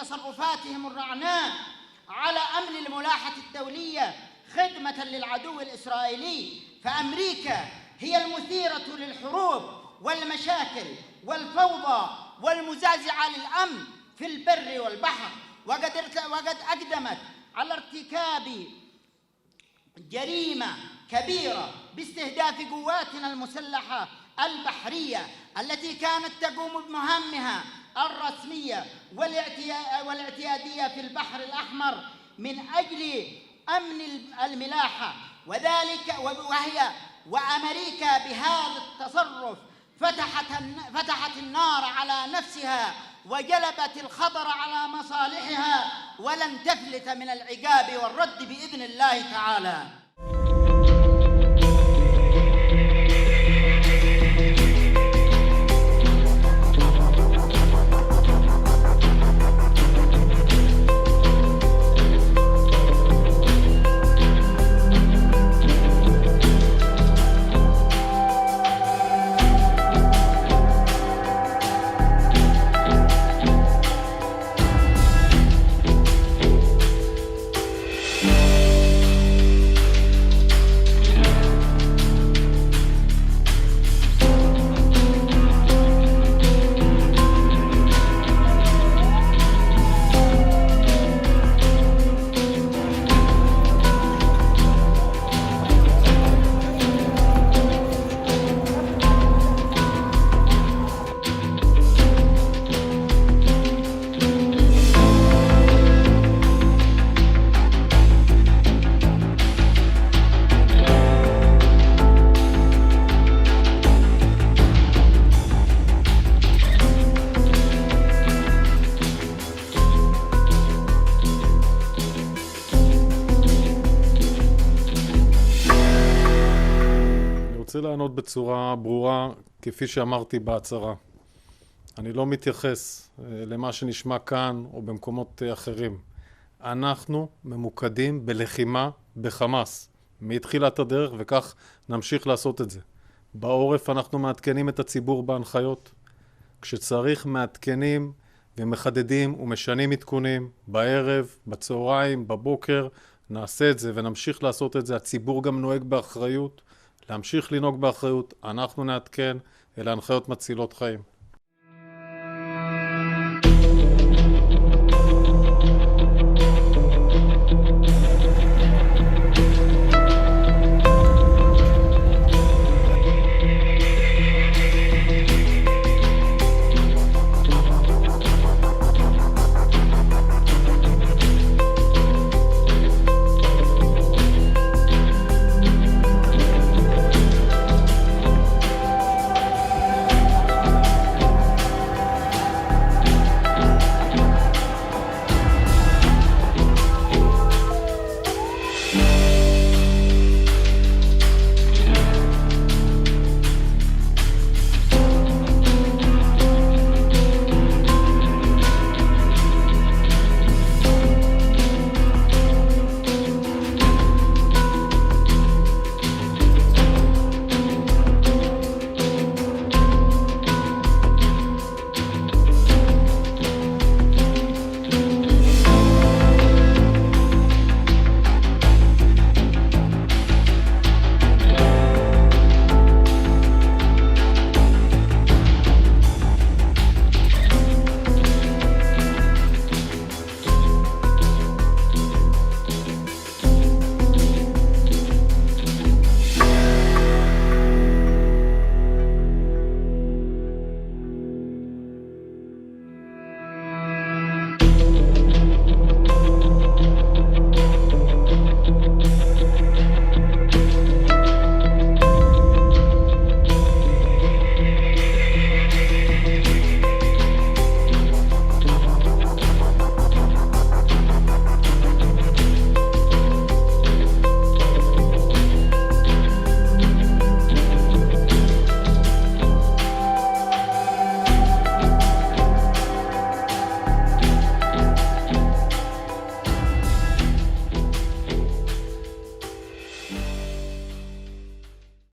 تصرفاتهم الرعناء على أمن الملاحة الدولية خدمة للعدو الإسرائيلي، فأمريكا هي المثيرة للحروب والمشاكل والفوضى والمزعزعة للأمن في البر والبحر، وقد أقدمت على ارتكاب جريمة كبيرة باستهداف قواتنا المسلحة البحرية التي كانت تقوم بمهامها الرسمية والاعتيادية في البحر الأحمر من أجل أمن الملاحة، وأمريكا بهذا التصرف فتحت النار على نفسها وجلبت الخطر على مصالحها، ولن تفلت من العقاب والرد بإذن الله تعالى. אני רוצה לענות בצורה ברורה, כפי שאמרתי בהצהרה. אני לא מתייחס למה שנשמע כאן או במקומות אחרים. אנחנו ממוקדים בלחימה בחמאס מתחילת הדרך, וכך נמשיך לעשות את זה. בעורף אנחנו מעדכנים את הציבור בהנחיות. כשצריך מעדכנים ומחדדים ומשנים עדכונים בערב, בצהריים, בבוקר, נעשה את זה ונמשיך לעשות את זה. הציבור גם נוהג באחריות, להמשיך לנהוג באחריות. אנחנו נעדכן, אלה הנחיות מצילות חיים.